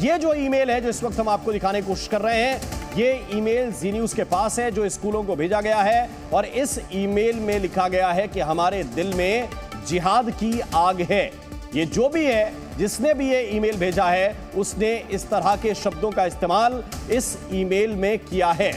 ये जो ईमेल है जो इस वक्त हम आपको दिखाने की कोशिश कर रहे हैं, ये ईमेल जी न्यूज़ के पास है जो स्कूलों को भेजा गया है और इस ईमेल में लिखा गया है कि हमारे दिल में जिहाद की आग है। ये जो भी है, जिसने भी ये ईमेल भेजा है, उसने इस तरह के शब्दों का इस्तेमाल इस ईमेल में किया है।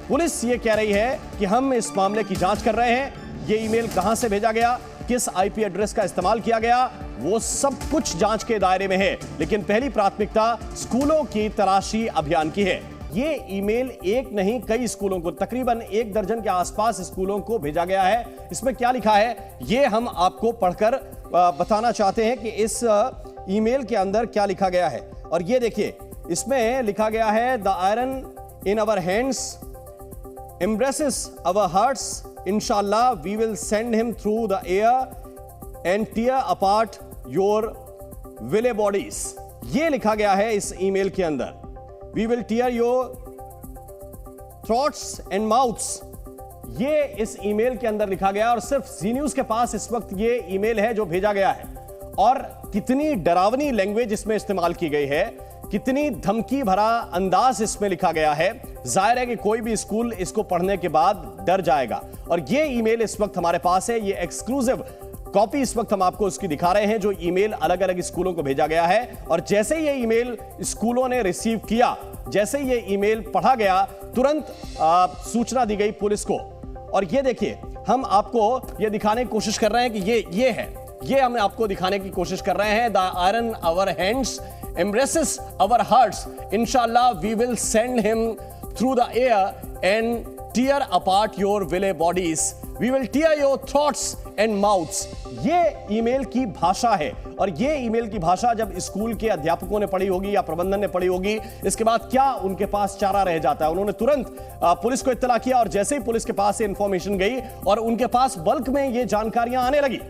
पुलिस ये कह रही है कि हम इस मामले की जांच कर रहे हैं। ये ईमेल कहां से भेजा गया, किस आईपी एड्रेस का इस्तेमाल किया गया, वो सब कुछ जांच के दायरे में है, लेकिन पहली प्राथमिकता स्कूलों की तलाशी अभियान की है। ये ईमेल एक नहीं कई स्कूलों को, तकरीबन 1 दर्जन के आसपास स्कूलों को भेजा गया है। इसमें क्या लिखा है ये हम आपको पढ़कर बताना चाहते हैं कि इस ईमेल के अंदर क्या लिखा गया है। और ये देखिए, इसमें लिखा गया है the iron in our hands embraces our hearts, inshallah we will send him through the air and tear apart your willy bodies। ये लिखा गया है इस ईमेल के अंदर। We will tear your throats and mouths। ये इस ईमेल के अंदर लिखा गया और सिर्फ जी न्यूज़ के पास इस वक्त ये ईमेल है जो भेजा गया है। और कितनी डरावनी लैंग्वेज इसमें इस्तेमाल की गई है, कितनी धमकी भरा अंदाज इसमें लिखा गया है। जाहिर है कि कोई भी स्कूल इसको पढ़ने के बाद डर जाएगा। और ये ईमेल इस वक्त हमारे पास है, ये एक्सक्लूसिव कॉपी इस वक्त हम आपको उसकी दिखा रहे हैं जो ईमेल अलग अलग स्कूलों को भेजा गया है। और जैसे ये ईमेल स्कूलों ने रिसीव किया, जैसे ये ईमेल पढ़ा गया, तुरंत सूचना दी गई पुलिस को। और ये देखिए, हम आपको ये दिखाने की कोशिश कर रहे हैं कि ये है, ये हम आपको दिखाने की कोशिश कर रहे हैं। The iron our hands embraces our hearts, inshallah we will send him through the air and tear apart your willy bodies, we will tear your throats and mouths। ये ईमेल की भाषा है। और ये ईमेल की भाषा जब स्कूल के अध्यापकों ने पढ़ी होगी या प्रबंधन ने पढ़ी होगी, इसके बाद क्या उनके पास चारा रह जाता है। उन्होंने तुरंत पुलिस को इत्तला किया और जैसे ही पुलिस के पास से इंफॉर्मेशन गई और उनके पास बल्क में ये जानकारियां आने लगी,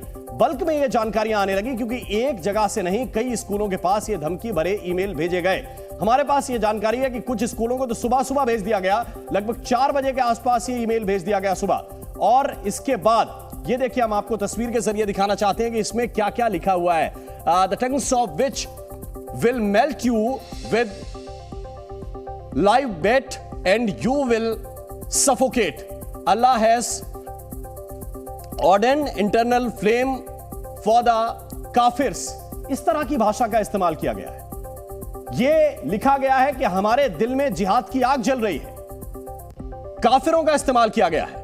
क्योंकि एक जगह से नहीं कई स्कूलों के पास ये धमकी भरे ईमेल भेजे गए। हमारे पास ये जानकारी है कि कुछ स्कूलों को तो सुबह सुबह भेज दिया गया, लगभग 4 बजे के आसपास ये ईमेल भेज दिया गया सुबह। और इसके बाद ये देखिए, हम आपको तस्वीर के जरिए दिखाना चाहते हैं कि इसमें क्या क्या लिखा हुआ है। The tongues of which will melt you with live bet and you will suffocate. Allah has ordained eternal flame for the kafirs. इस तरह की भाषा का इस्तेमाल किया गया है। यह लिखा गया है कि हमारे दिल में जिहाद की आग जल रही है। काफिरों का इस्तेमाल किया गया है।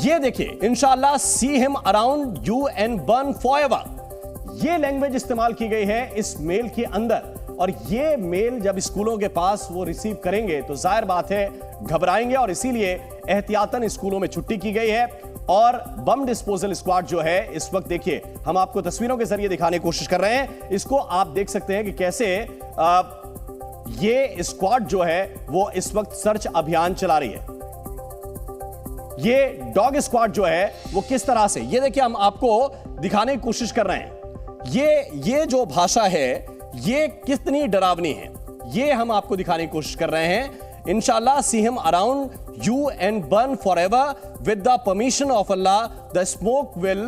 यह देखिए, इंशाअल्लाह see him around you and burn forever. यह लैंग्वेज इस्तेमाल की गई है इस मेल के अंदर। और यह मेल जब स्कूलों के पास वो रिसीव करेंगे तो जाहिर बात है घबराएंगे, और इसीलिए एहतियातन स्कूलों में छुट्टी की गई है। और बम डिस्पोजल स्क्वाड जो है, इस वक्त देखिए, हम आपको तस्वीरों के जरिए दिखाने की कोशिश कर रहे हैं। इसको आप देख सकते हैं कि कैसे ये स्क्वाड जो है वो इस वक्त सर्च अभियान चला रही है। ये डॉग स्क्वाड जो है वो किस तरह से, ये देखिए, हम आपको दिखाने की कोशिश कर रहे हैं। ये जो भाषा है ये कितनी डरावनी है, ये हम आपको दिखाने की कोशिश कर रहे हैं। Inshallah, see him around you and burn forever with the permission of Allah. The smoke will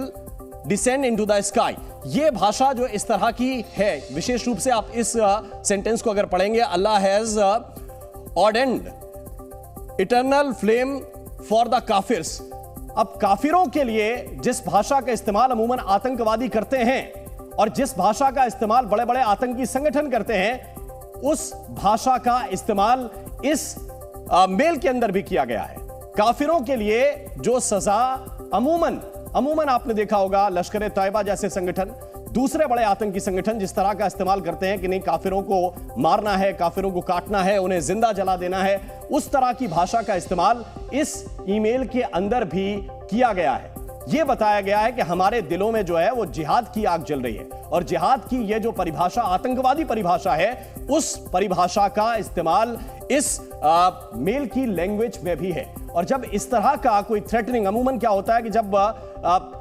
descend into the sky। ये भाषा जो इस तरह की है, विशेष रूप से आप इस सेंटेंस को अगर पढ़ेंगे, Allah has ordained eternal flame for the kafirs। अब काफिरों के लिए जिस भाषा का इस्तेमाल अमूमन आतंकवादी करते हैं और जिस भाषा का इस्तेमाल बड़े बड़े आतंकी संगठन करते हैं, उस भाषा का इस्तेमाल इस मेल के अंदर भी किया गया है। काफिरों के लिए जो सजा अमूमन आपने देखा होगा, लश्कर ए तैयबा जैसे संगठन, दूसरे बड़े आतंकी संगठन जिस तरह का इस्तेमाल करते हैं कि नहीं, काफिरों को मारना है, काफिरों को काटना है, उन्हें जिंदा जला देना है, उस तरह की भाषा का इस्तेमाल इस ईमेल के अंदर भी किया गया है। यह बताया गया है कि हमारे दिलों में जो है वो जिहाद की आग जल रही है। और जिहाद की यह जो परिभाषा, आतंकवादी परिभाषा है, उस परिभाषा का इस्तेमाल इस मेल की लैंग्वेज में भी है। और जब इस तरह का कोई थ्रेटनिंग, अमूमन क्या होता है कि जब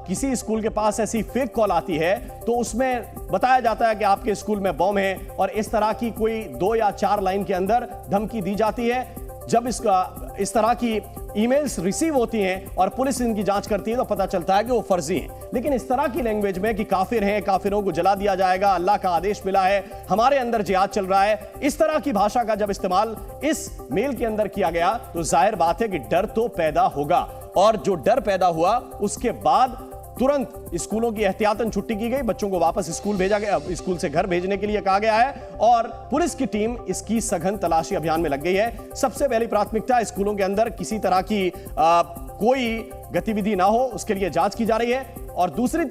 किसी स्कूल के पास ऐसी फेक कॉल आती है तो उसमें बताया जाता है कि आपके स्कूल में बम है, और इस तरह की कोई 2 या 4 लाइन के अंदर धमकी दी जाती है। जब इस तरह की ईमेल्स रिसीव होती हैं और पुलिस इनकी जांच करती है तो पता चलता है कि वो फर्जी हैं। लेकिन इस तरह की लैंग्वेज में कि काफिर हैं, काफिरों को जला दिया जाएगा, अल्लाह का आदेश मिला है, हमारे अंदर जिहाद चल रहा है, इस तरह की भाषा का जब इस्तेमाल इस मेल के अंदर किया गया तो जाहिर बात है कि डर तो पैदा होगा। और जो डर पैदा हुआ उसके बाद तुरंत स्कूलों की एहतियातन छुट्टी की गई, बच्चों को वापस स्कूल भेजा गया, स्कूल से घर भेजने के लिए कहा गया है और पुलिस की टीम इसकी सघन तलाशी अभियान में लग गई है। सबसे पहली प्राथमिकता स्कूलों के अंदर किसी तरह की कोई गतिविधि ना हो, उसके लिए जांच की जा रही है। और दूसरी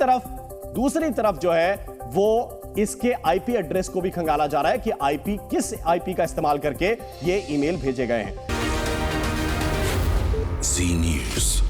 तरफ जो है वो इसके आईपी एड्रेस को भी खंगाला जा रहा है कि आईपी किस आईपी का इस्तेमाल करके ये ईमेल भेजे गए हैं। जी न्यूज़।